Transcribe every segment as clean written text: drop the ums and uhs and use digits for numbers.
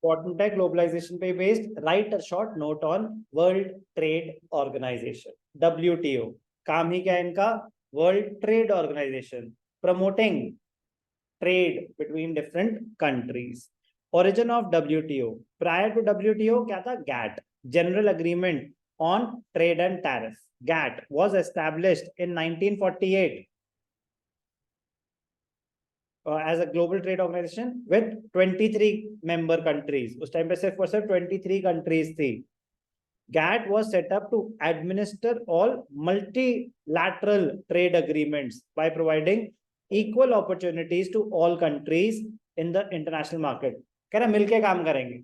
Important है, globalization पे बेस्ड। Right a short note on world trade organization, WTO। काम ही क्या है इनका? World trade organization, promoting trade between different countries. Origin of WTO, prior to WTO क्या था? GATT, general agreement on trade and tariff. GATT was established in 1948 as a global trade organization with 23 member countries। उस time पे सिर्फ और सिर्फ 23 countries थी। GATT was set up to administer all multilateral trade agreements by providing equal opportunities to all countries in the international market। कह रहा मिलके काम करेंगे,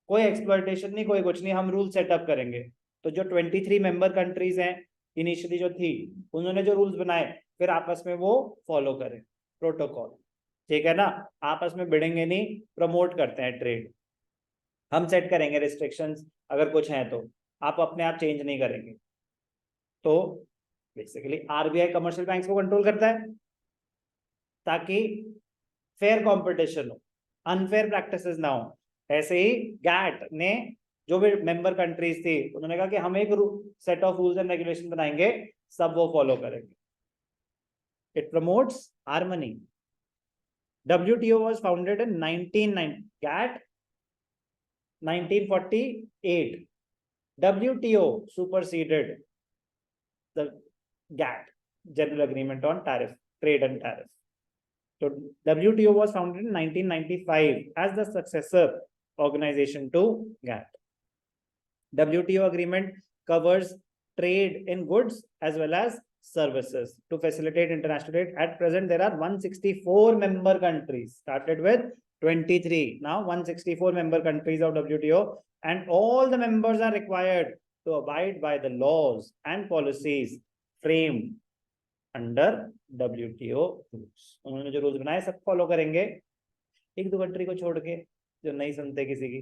कोई एक्सप्लॉयटेशन नहीं, कोई कुछ नहीं, हम रूल सेटअप करेंगे। तो जो 23 मेंबर कंट्रीज हैं इनिशियली जो थी, उन्होंने जो रूल्स बनाए फिर आपस में वो फॉलो करें प्रोटोकॉल, ठीक है ना। आपस में भिड़ेंगे नहीं, प्रमोट करते हैं ट्रेड। हम सेट करेंगे रिस्ट्रिक्शंस अगर कुछ हैं तो, आप अपने आप चेंज नहीं करेंगे। तो बेसिकली RBI कमर्शियल बैंक्स को कंट्रोल करता है ताकि फेयर कंपटीशन हो, अनफेयर प्रैक्टिसेस ना हो। ऐसे ही गैट ने जो भी मेंबर कंट्रीज थी उन्होंने कहा कि हम एक set of rules and regulation बनाएंगे, सब वो फॉलो करेंगे। It promotes harmony. WTO was founded in 1990, GATT 1948। WTO superseded the GATT, General Agreement on Tariff, Trade and Tariff. So WTO was founded in 1995 as the successor organization to GATT. WTO agreement covers trade in goods as well as services to facilitate international trade. At present, there are 164 member countries, started with 23, now 164 member countries of WTO, and all the members are required to abide by the laws and policies framed under WTO rules. उन्होंने जो rules बनाए सब follow करेंगे, एक दो country को छोड़ के जो नहीं सुनते किसी की।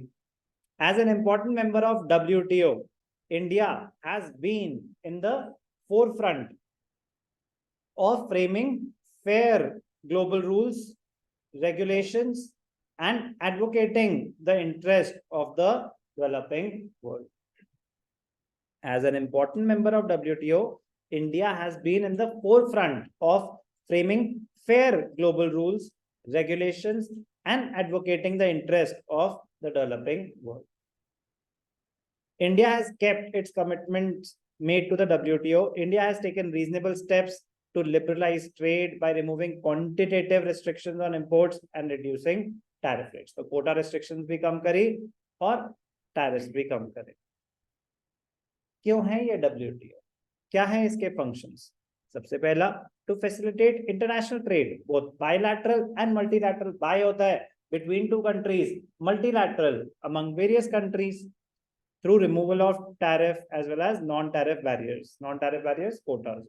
As an important member of WTO, India has been in the forefront of framing fair global rules, regulations and advocating the interest of the developing world. As an important member of WTO, India has been in the forefront of framing fair global rules, regulations, and advocating the interest of the developing world. India has kept its commitments made to the WTO. India has taken reasonable steps to liberalize trade by removing quantitative restrictions on imports and reducing tariff rates. तो quota restrictions भी कम करी और tariffs भी कम करे। क्यों है ये WTO? क्या है इसके फंक्शंस? सबसे पहला, to facilitate international trade, both bilateral and multilateral. Bi होता है between two countries, multilateral among various countries through removal of tariff as well as non tariff barriers. Non tariff barriers quotas.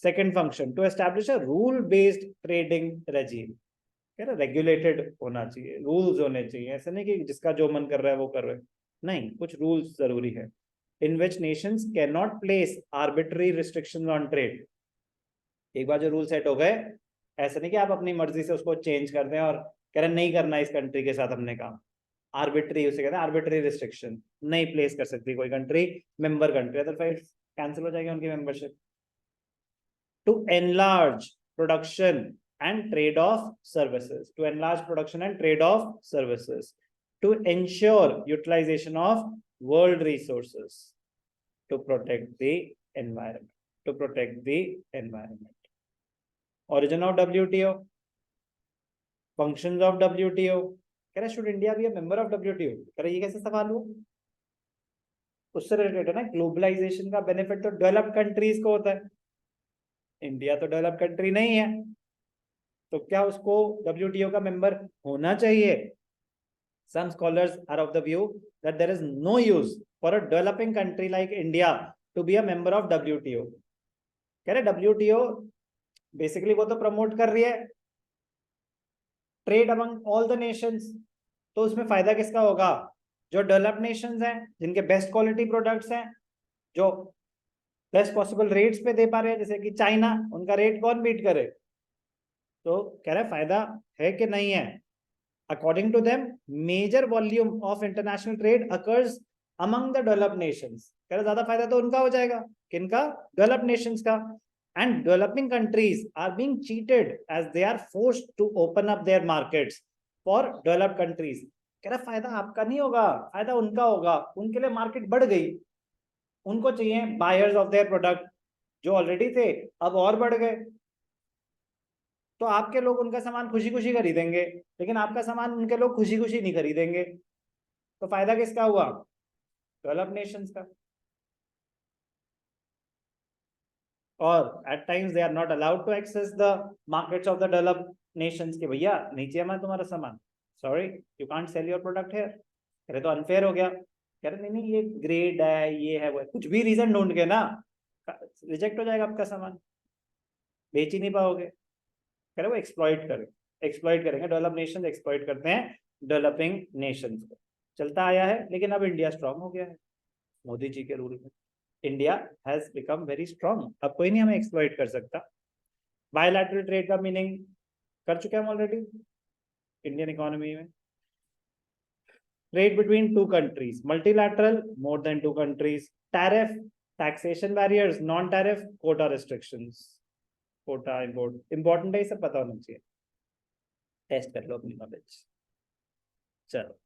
Second function, to establish a rule based trading regime. कह रहा regulated होना चाहिए, rules होने चाहिए, ऐसा नहीं कि जिसका जो मन कर रहा है वो कर रहे हैं, नहीं, कुछ रूल्स जरूरी है। In which nations cannot place arbitrary restrictions on trade। एक बार जो रूल सेट हो गए, ऐसा नहीं कि आप अपनी मर्जी से उसको चेंज कर दें और कह रहे नहीं करना इस कंट्री के साथ हमने काम। आर्बिट्री उसे कहते हैं, आर्बिट्री रिस्ट्रिक्शन नहीं प्लेस कर सकती कोई country, member country, otherwise cancel हो जाएगी उनकी membership. To enlarge production and trade of services, to enlarge production and trade of services, to ensure utilization of world resources, to protect the environment, to protect the environment. Origin of WTO, functions of WTO। कह रहा should India be a member of WTO? कह रहा ये कैसे सवाल हुआ? उससे related है ना, ग्लोबलाइजेशन का बेनिफिट तो डेवलप्ड कंट्रीज को होता है, इंडिया तो डेवलप्ड कंट्री नहीं है, तो क्या उसको WTO का मेंबर होना चाहिए? Some scholars are of the view that there is no use for a developing country like India to be a member of WTO। कह रहे WTO बेसिकली वो तो प्रमोट कर रही है trade among all the Nations, तो उसमें फायदा किसका होगा? जो डेवलप्ड नेशंस हैं, जिनके बेस्ट क्वालिटी प्रोडक्ट्स हैं, जो बेस्ट पॉसिबल रेट्स पे दे पा रहे हैं, जैसे कि चाइना, उनका रेट कौन बीट करे? तो कह रहे फायदा है कि नहीं है? According to them, major volume of international trade occurs among the developed nations. कह रहे ज्यादा फायदा तो उनका हो जाएगा, किनका? Developed nations का. And developing countries are being cheated as they are forced to open up their markets for developed countries. कह रहा फायदा आपका नहीं होगा, फायदा उनका होगा. उनके लिए मार्केट बढ़ गई, उनको चाहिए बायर्स ऑफ देयर प्रोडक्ट, जो ऑलरेडी थे अब और बढ़ गए. तो आपके लोग उनका सामान खुशी खुशी खरीदेंगे, लेकिन आपका सामान उनके लोग खुशी खुशी नहीं खरीदेंगे. तो फायदा किसका हुआ? डेवलप्ड नेशंस का. और at times they are not allowed to access the markets of the developed nations के भैया नहीं चाहिए हमें तुम्हारा सामान, sorry you can't sell your product here. कह रहे तो अनफेयर हो गया. कह रहे नहीं ये ग्रेड है, ये है, वो है, कुछ भी रीजन ढूंढ के ना रिजेक्ट हो जाएगा आपका सामान, बेच ही नहीं पाओगे. कह रहे वो एक्सप्लॉइट करेंगे. डेवलप नेशन एक्सप्लॉइट करते हैं डेवलपिंग नेशंस को. चलता आया है, लेकिन अब इंडिया स्ट्रांग हो गया है मोदी जी के रूल में. India has become very strong. अब कोई नहीं हमें एक्सप्लॉइट कर सकता. बायलैटरल ट्रेड का मीनिंग कर चुके हम ऑलरेडी इंडियन इकोनॉमी में. Trade between two countries, multilateral more than two countries, tariff, taxation barriers, non tariff, quota restrictions. Quota important है, सब पता होना चाहिए. टेस्ट कर लो अपनी नॉलेज. चलो.